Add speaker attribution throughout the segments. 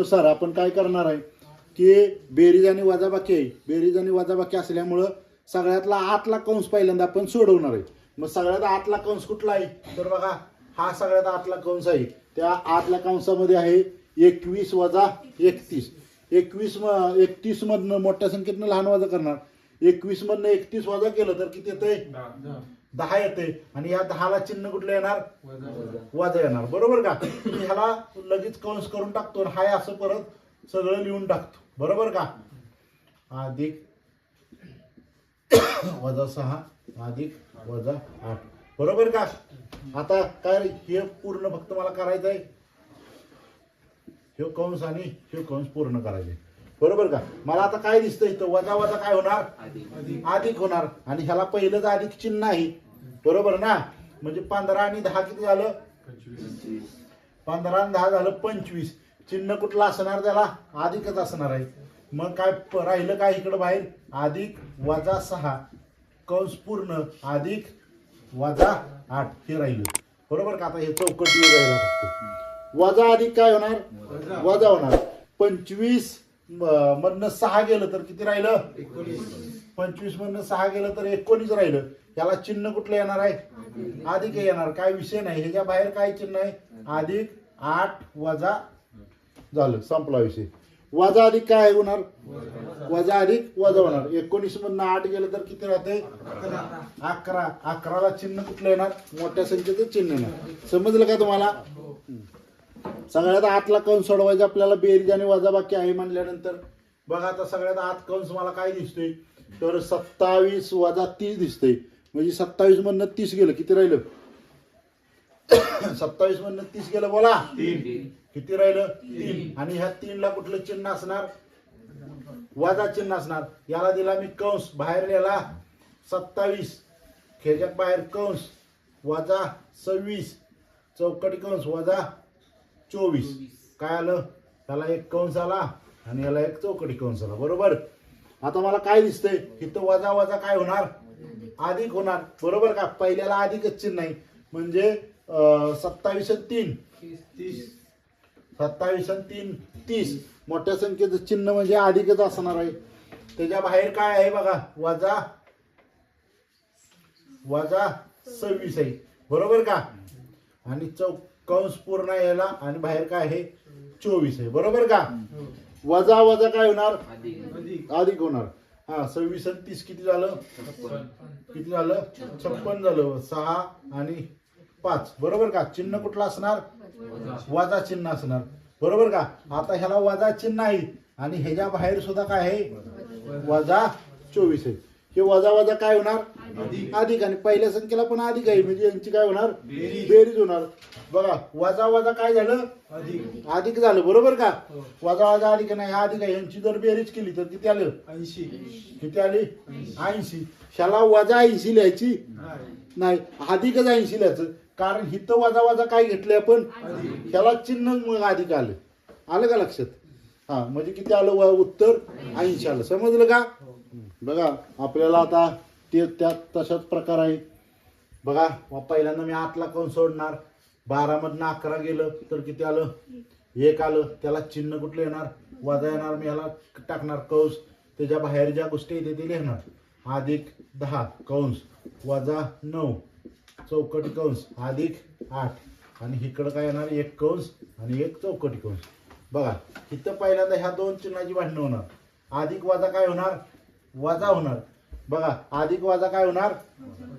Speaker 1: नियमानुसार आपण काय करणार आहे की बेरीज आणि वजाबाकी आहे. बेरीज आणि वजाबाकी असल्यामुळं सगळ्यातला आतला कंस पहिल्यांदा आपण सोडवणार आहे. मग सगळ्यात आतला कंस कुठला आहे तर बघा हा सगळ्यात आतला कंस आहे. त्या आतल्या कंसामध्ये आहे 21 वजा 31. 31 मधनं मोठ्या संख्येतनं लहान वजा करणार. 21 मधनं 31 वजा केलं तर किती येते 10 येते. आणि या 10ला चिन्ह कुठलं येणार वजा येणार. बरोबर का. ह्याला लगेच कंस करून टाकतो हाय असं परत सगळं लिहून टाकतो. बरोबर का. अधिक वजा 6 अधिक वजा 8. बरोबर का. आता काय हे पूर्ण फक्त मला करायचं आहे हे कंस आणि हे कंस पूर्ण करायचे. बरोबर का. मला आता काय दिसतंय इथं वजा वजा काय होणार अधिक होणार. आणि ह्याला पहिलंच अधिक चिन्ह आहे. बरोबर ना. म्हणजे 15 आणि 10 किती झालं 15 आणि 10 झालं 25. चिन्ह कुठलं असणार त्याला अधिकच असणार आहे. मग काय राहिलं काय इकडं बाहेर अधिक वजा 6 कंस पूर्ण अधिक वजा 8 हे राहिलं. बरोबर का. आता हे चौकटी राहिला फक्त वजा अधिक काय होणार वजा होणार. 25 मधनं 6 गेलं तर किती राहिलं 25 मधनं 6 गेलं तर 19 राहिलं. याला चिन्ह कुठलं येणार आहे अधिक येणार. काय विषय नाही. ह्याच्या बाहेर काय चिन्ह आहे अधिक 8 वजा झालं संपला विषय. वजा अधिक काय होणार वजा अधिक वजा होणार. 19 मधनं 8 गेलं तर किती राहते 11. 11ला चिन्ह कुठलं येणार मोठ्या संख्येचं चिन्ह येणार. समजलं का तुम्हाला. सगळ्यात आतला कंस सोडवायचा आपल्याला बेरीज आणि वजाबाकी आहे म्हणल्यानंतर बघा आता सगळ्यात आत कंस मला काय दिसतोय तर 27 वजा 30 दिसतंय. म्हणजे 27 मधनं 30 गेलं किती राहिलं 27 मधनं 30 गेलं बोला 3 किती राहिलं 3. आणि ह्या 3ला कुठलं चिन्ह असणार वजा चिन्ह असणार. याला दिला मी कंस बाहेर लिहिला 27 ह्याच्यात बाहेर कंस वजा 26 चौकटी कंस वजा 24. काय आलं त्याला एक कंस आला आणि याला एक चौकटी कंस आला. बरोबर. आता मला काय दिसतंय इथं वजा वजा काय होणार अधिक होणार. बरोबर का. पहिल्याला अधिकच चिन्ह आहे म्हणजे 27 आणि 3 27 आणि 3 30. मोठ्या संख्येचं चिन्ह म्हणजे अधिकच असणार आहे. त्याच्या बाहेर काय आहे बघा वजा वजा 26 आहे. बरोबर का. आणि कंस पूर्ण यायला आणि बाहेर काय आहे 24 आहे. बरोबर का. वजा वजा काय होणार अधिक होणार. हा 26 आणि 30 किती झालं किती झालं 56 झालं. 6 आणि 5. बरोबर का. चिन्ह कुठलं असणार वजा चिन्ह असणार. बरोबर का. आता ह्याला वजा चिन्ह आहे आणि ह्याच्या बाहेर सुद्धा काय आहे वजा 24 आहे. हे वजा वजा काय होणार अधिक. आणि पहिल्या संख्येला पण अधिक आहे म्हणजे यांची काय होणार बेरीज होणार. बघा वजा वजा काय झालं अधिक झालं. बरोबर का. वजा वजा अधिक नाही अधिक आहे. यांची जर बेरीज केली तर किती आलं 80. किती आली 80. ह्याला वजा 80 लिहायची नाही अधिकच 80 लिहायचं. कारण हिथं वजा वजा काय घेतले आपण ह्याला चिन्ह मग अधिक आलं. आलं का लक्षात. हा म्हणजे किती आलं उत्तर 80 आलं. समजलं का. बघा आपल्याला आता ते त्यात तशाच प्रकार आहे. बघा पहिल्यांदा मी आतला कंस सोडणार. 12 मधनं 11 गेलं तर किती आलं 1 आलं. त्याला चिन्ह कुठलं येणार वजा येणार. मी ह्याला टाकणार कंस. त्याच्या बाहेर ज्या गोष्टी येते ते लिहिणार. अधिक 10 कंस वजा 9 चौकटी कंस अधिक 8. आणि इकडं काय येणार 1 कंस आणि 1 चौकटी कंस. बघा इथं पहिल्यांदा ह्या 2 चिन्हाची भांडणं होणार. अधिक वजा काय होणार वजा होणार. बघा अधिक वजा काय होणार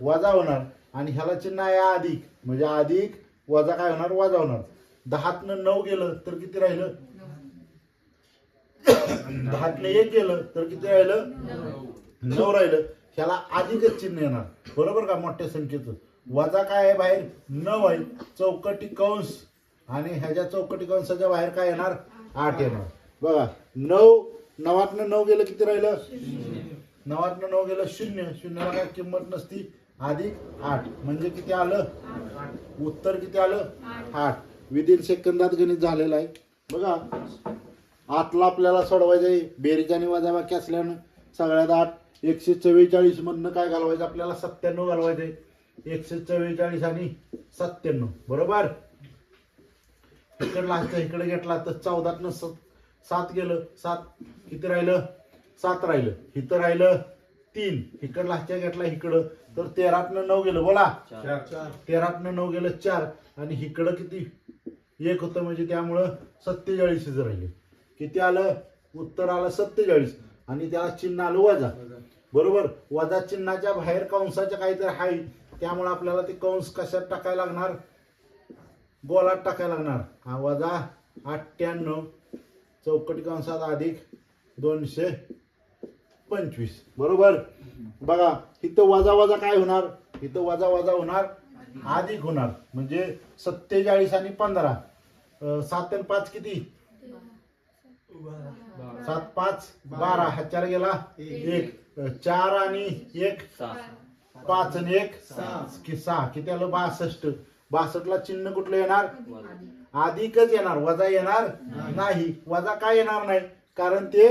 Speaker 1: वजा होणार. आणि ह्याला चिन्ह आहे अधिक म्हणजे अधिक वजा काय होणार वजा होणार. 10तनं 9 गेलं तर किती राहिलं 10तनं 1 गेलं तर किती राहिलं 9 राहिलं. ह्याला अधिकच चिन्ह येणार. बरोबर का. मोठ्या संख्येचं वजा काय आहे बाहेर 9 आहे चौकटी कंस आणि ह्याच्या चौकटी कंसाच्या बाहेर काय येणार 8 येणार. बघा 9तनं 9 गेलं किती राहिलं 9तनं 9 गेलं 0. 0ला काय किंमत नसती अधिक 8 म्हणजे किती आलं उत्तर किती आलं 8. विदिन सेकंदात गणित झालेलं आहे. बघा आतला आपल्याला सोडवायचं आहे. बेरीज आणि वजाबाकी असल्यानं सगळ्यात आत 144 मधनं काय घालवायचं आपल्याला 97 घालवायचंय. 144 आणि 97 बरोबर. इकडला इकडे घेतला तर 14तनं 7 गेलं, 7 किती राहिलं, 7 राहिलं. इथं राहिलं 3, इकडला हातच्या घेतला इकडं, तर 13तनं 9 गेलं. बोला 13तनं 9 गेलं 4, आणि इकडं किती 1 होतं, म्हणजे त्यामुळं 47 इथं राहिले. किती आलं, उत्तर आलं 47, आणि त्याला चिन्ह आलं वजा. बरोबर, वजा चिन्हाच्या बाहेर कंसाच्या काहीतरी आहे, त्यामुळे आपल्याला ते कंस कशात टाकायला लागणार, गोलात टाकायला लागणार. हा वजा 98 चौकटी कंसात अधिक 225. बरोबर. बघा इथं वजा वजा काय होणार, इथं वजा वजा होणार, अधिक होणार. म्हणजे 47 आणि 15, 7 आणि 5 किती, 7 5 12, हातच्याला गेला 1, 4 आणि 1 5 आणि 1 6, किती आलं 62. 62ला चिन्ह कुठलं येणार, अधिकच येणार, वजा येणार नाही. वजा काय येणार नाही, कारण ते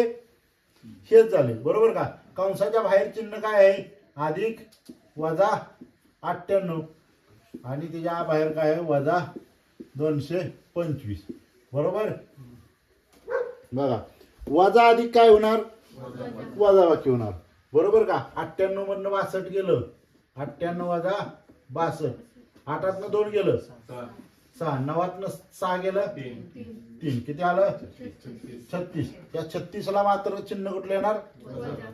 Speaker 1: हेच झाले. बरोबर का. कंसाच्या बाहेर चिन्ह काय आहे, अधिक वजा 98, आणि त्याच्या बाहेर काय आहे, वजा 225. बरोबर. बघा वजा अधिक काय होणार, वजा बाकी होणार. बरोबर का. 98 मधनं 62 गेलं, 98 वजा 62, 8तनं 2 गेलं 6, 9तनं 6 गेलं 3, किती आलं 36. त्या 36ला मात्र चिन्ह कुठलं येणार,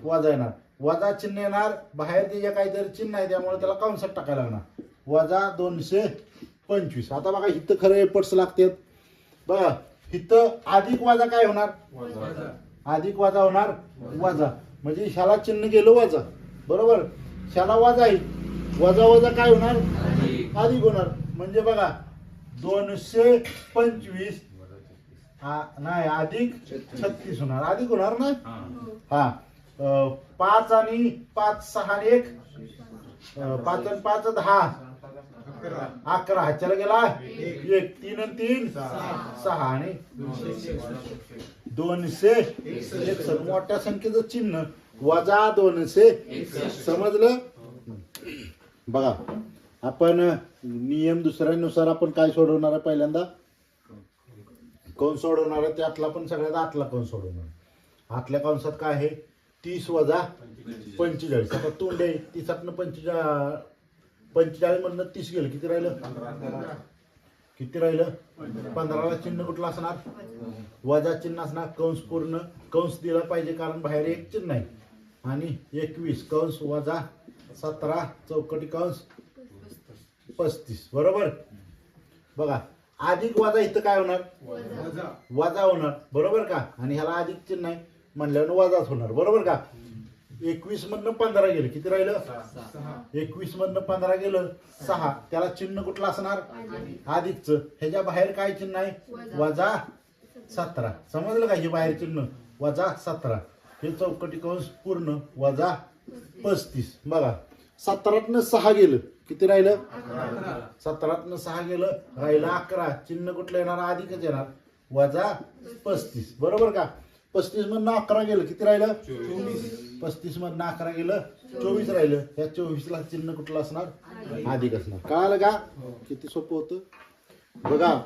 Speaker 1: वजा येणार. वजा चिन्ह येणार, बाहेर त्याच्या काहीतरी चिन्ह आहे, त्यामुळे त्याला कंसात टाकायला लागणार. वजा 225. आता बघा इथं खरं एपट्स लागतात. बघा इथं अधिक वजा काय होणार, अधिक वजा होणार, वजा, म्हणजे ह्याला चिन्ह गेलं वजा. बरोबर, ह्याला वजा आहे, वजा वजा काय होणार, अधिक होणार. म्हणजे बघा 225 नाही अधिक 36 होणार, अधिक होणार ना. हा 5 आणि 5 6 आणि 1 5 आणि 5 10 11, ह्याच्याला गेला 1, 3 आणि 3 6, आणि 261. मोठ्या संख्येचं चिन्ह वजा 261. समजलं. बघा आपण नियम दुसऱ्यानुसार आपण काय सोडवणार आहे, पहिल्यांदा कंस सोडवणार आहे, त्यातला पण सगळ्यात आतला कंस सोडवणार. आतल्या कंसात काय आहे, 30 वजा 45. आता तोंड आहे 30तनं 45 मधनं 30 गेलं, किती राहिलं, किती राहिलं 15ला चिन्ह कुठलं असणार, वजा चिन्ह असणार. कंस पूर्ण कंस दिला पाहिजे, कारण बाहेर एक चिन्ह आहे. आणि 21 कंस वजा 17 चौकटी कंस 35. बरोबर. बघा अधिक वजा इथं काय होणार, वजा होणार. बरोबर का. आणि ह्याला अधिक चिन्ह आहे म्हणल्यावर वजाच होणार. बरोबर का. 21 मधनं 15 गेलं, किती राहिलं 21 मधनं 15 गेलं 6, त्याला चिन्ह कुठलं असणार, अधिकच. ह्याच्या बाहेर काय चिन्ह आहे, वजा 17. समजलं का. हे बाहेर चिन्ह वजा 17, हे चौकटी कंस पूर्ण वजा 35. बघा 17तनं 6 गेलं, किती राहिलं 17तनं 6 गेलं, राहिलं 11, चिन्ह कुठलं येणार, अधिकच येणार, वजा 35. बरोबर का. 35 मधनं 11 गेलं, किती राहिलं 35 मधनं 11 गेलं 24 राहिलं. या 24ला चिन्ह कुठलं असणार, अधिक असणार. कळालं का. किती सोपं होतं. बघा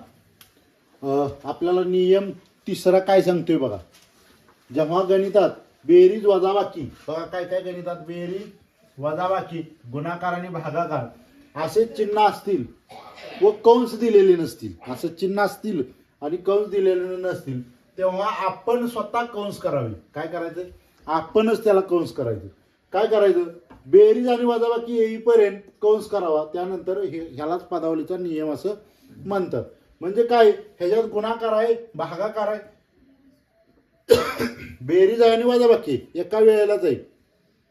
Speaker 1: आपल्याला नियम तिसरा काय सांगतोय बघा. जेव्हा गणितात बेरीज वजाबाकी, बघा काय काय गणितात बेरीज वजाबाकी, गुणाकार आणि भागाकार असे चिन्ह असतील व कंस दिलेले नसतील, असं चिन्ह असतील आणि कंस दिलेले नसतील, तेव्हा आपण स्वतः कंस करावे. काय करायचं, आपणच त्याला कंस करायचं. काय करायचं, बेरीज आणि वजाबाकी येईपर्यंत कंस करावा, त्यानंतर ह्यालाच पदावलीचा नियम असं म्हणतात. म्हणजे काय, ह्याच्यात गुणाकार आहे, भागाकार आहे, बेरीज आहे आणि वजाबाकी एका वेळेलाच आहे.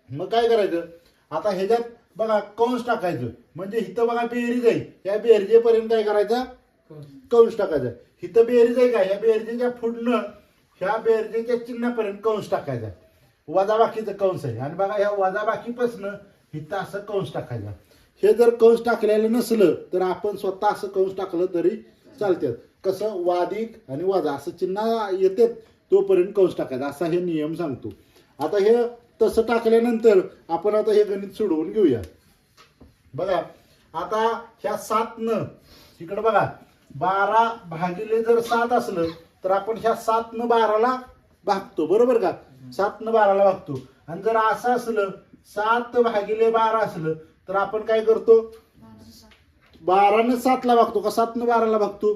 Speaker 1: मग काय करायचं, आता ह्याच्यात बघा कंस टाकायचं. म्हणजे इथं बघा बेरीज आहे, या बेरजेपर्यंत काय करायचं, कंस टाकायचा. इथं बेरीज आहे का, ह्या बेरजेच्या पुढनं ह्या बेरजेच्या चिन्हापर्यंत कंस टाकायचा. वजाबाकीचं कंस आहे, आणि बघा ह्या वजाबाकीपासनं इथं असं कंस टाकायचा. हे जर कंस टाकलेलं नसलं तर आपण स्वतः असं कंस टाकलं तरी चालतात. कसं, वादिक आणि वजा असं चिन्ह येते तोपर्यंत कंस टाकायचा, असा हे नियम सांगतो. आता हे तसं टाकल्यानंतर आपण आता हे गणित सोडवून घेऊया. बघा आता ह्या 7 इकडे बघा 12 भागिले जर 7 असलं तर आपण ह्या 7 न 12ला भागतो, बरोबर का? 7 न 12ला भागतो. आणि जर असं असलं 7 भागिले 12 असलं तर आपण काय करतो? 12 न 7ला भागतो का 7 न 12ला भागतो?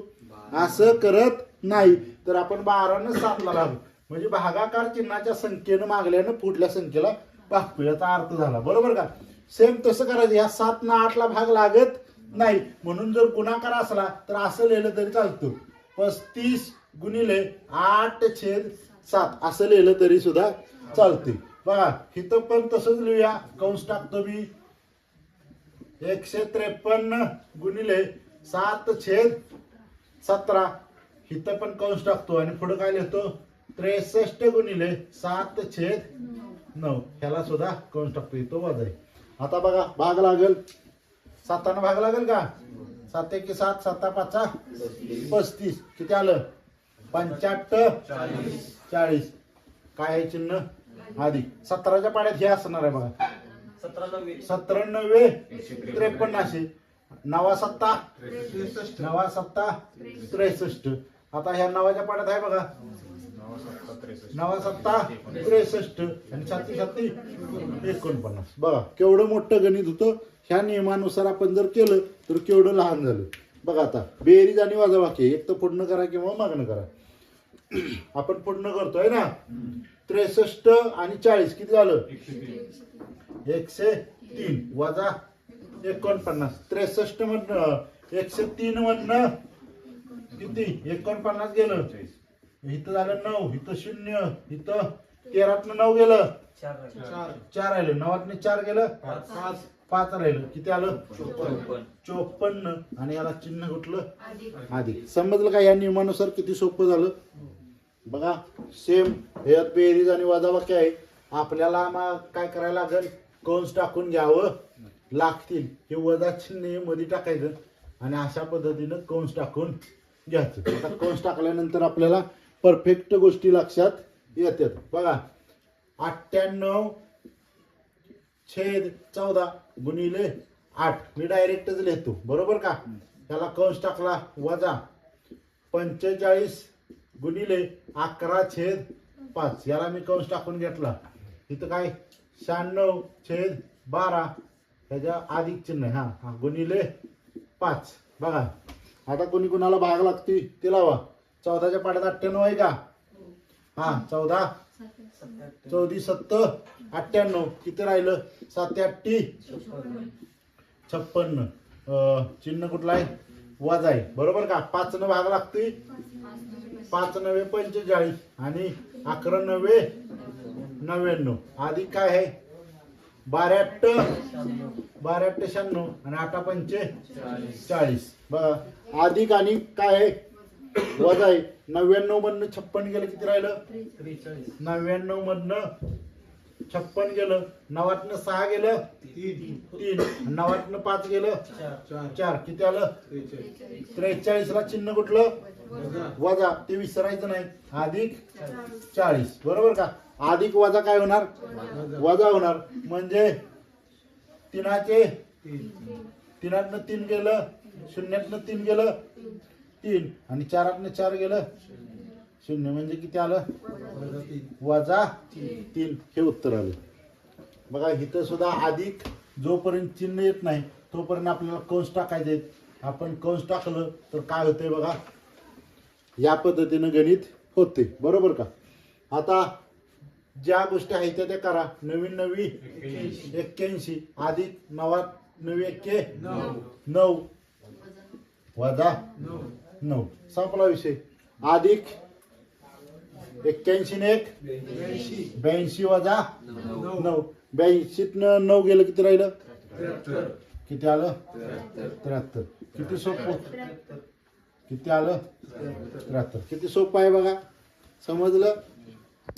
Speaker 1: असं करत नाही, तर आपण 12 न 7ला भागतो. म्हणजे भागाकार चिन्हाच्या संख्येनं मागल्यानं पुढल्या संख्येला भागतो, याचा अर्थ झाला, बरोबर का? सेम तसं करायचं. ह्या 7 न 8ला भाग लागत नाही, म्हणून जर गुणाकार असला तर असं लिहिलं तरी चालतं. 35 गुणिले 8/7 असं लिहिलं तरी सुद्धा चालते. बघा इथं पण तसंच लिहूया. कंस टाकतो मी. 153 गुणिले 7/17. इथं पण कंस टाकतो आणि पुढे काय लिहितो? 63 गुणिले 7/9. ह्याला सुद्धा कंस टाकतो, इथं वजा आहे. आता बघा भाग लागेल. 7 भाग लागेल का? 7 1 7, 7 5 35. किती आलं? 85 40. काय आहे चिन्ह? अधिक. 17च्या पाड्यात हे असणार आहे बघा. 17 9 53 असे. 9 7 63. आता ह्या 9च्या पाड्यात आहे बघा. 9 7 63 आणि 7 7 49. बघा केवढं मोठं गणित होतं. ह्या नियमानुसार आपण जर केलं तर केवढं लहान झालं. बघा आता बेरीज आणि वजाबाकी एक तर पूर्ण करा किंवा मागणं करा. आपण पूर्ण करतोय ना. 63 आणि 40 किती झालं? 103 वजा 49. 63 मधनं 103 मधनं किती? 49 गेलं. इथं झालं 9, इथं 0, इथं 13 9 गेलं, 4 राहिलं. 9 4 गेलं, 5 राहिलं. किती आलं? 54. आणि याला चिन्ह कुठलं? अधिक. समजलं का? या नियमानुसार किती सोपं झालं बघा. सेम यात बेरीज आणि वजाबाकी आहे. आपल्याला मग काय करायला लागेल? कंस टाकून घ्यावं लागतील. हे वजा चिन्ह मध्ये टाकायचं आणि अशा पद्धतीनं कंस टाकून घ्यायचं. आता कंस टाकल्यानंतर आपल्याला परफेक्ट गोष्टी लक्षात येतात. बघा 98/14 गुणिले 8. मी डायरेक्टच लिहितो, बरोबर का? त्याला कंस टाकला वजा 45 गुणिले 11/5. याला मी कंस टाकून घेतला. इथं काय? 96/12. त्याच्या अधिक चिन्ह हा गुणिले 5. बघा आता कोणी कोणाला भाग लागते ते लावा. 14च्या पाड्यात 98 आहे का? हा 14 14 7 98. किती राहिलं? 7 8 56. चिन्ह कुठला आहे? वजा आहे, बरोबर का? 5 न भाग लागते. 5 9 45 आणि 11 9 99. अधिक काय आहे? 12 8 96 आणि 8 5 40. बघा अधिक आणि काय आहे? वजा आहे. 99 मधनं 56 गेलं, किती राहिलं? 99 मधनं 56 गेलं. 9 6 गेलं, 3. 9 5 गेलं, 4. किती आलं? 43. ला चिन्ह कुठलं? वजा. ते विसरायचं नाही. अधिक 40, बरोबर का? अधिक वजा काय होणार? वजा होणार. म्हणजे 3चे 3 3 गेलं, 0 3 गेलं 3 आणि 4 4 गेलं 0. म्हणजे किती आलं? वजा 3. हे उत्तर आलं. बघा इथं सुद्धा अधिक जोपर्यंत चिन्ह येत नाही तोपर्यंत आपल्याला कंस टाकायचे. आपण कंस टाकलं तर काय होतंय बघा. या पद्धतीनं गणित होते, बरोबर का? आता ज्या गोष्टी आहेत त्या करा. 9 81 अधिक 9 1 9 वजा 9. संपला विषय. अधिक 81 ने 1 82 वजा 9. 82 न 9 गेलं, किती राहिलं? किती आलं? 73. किती सोपं? किती आलं? 73. किती सोपं आहे बघा. समजलं?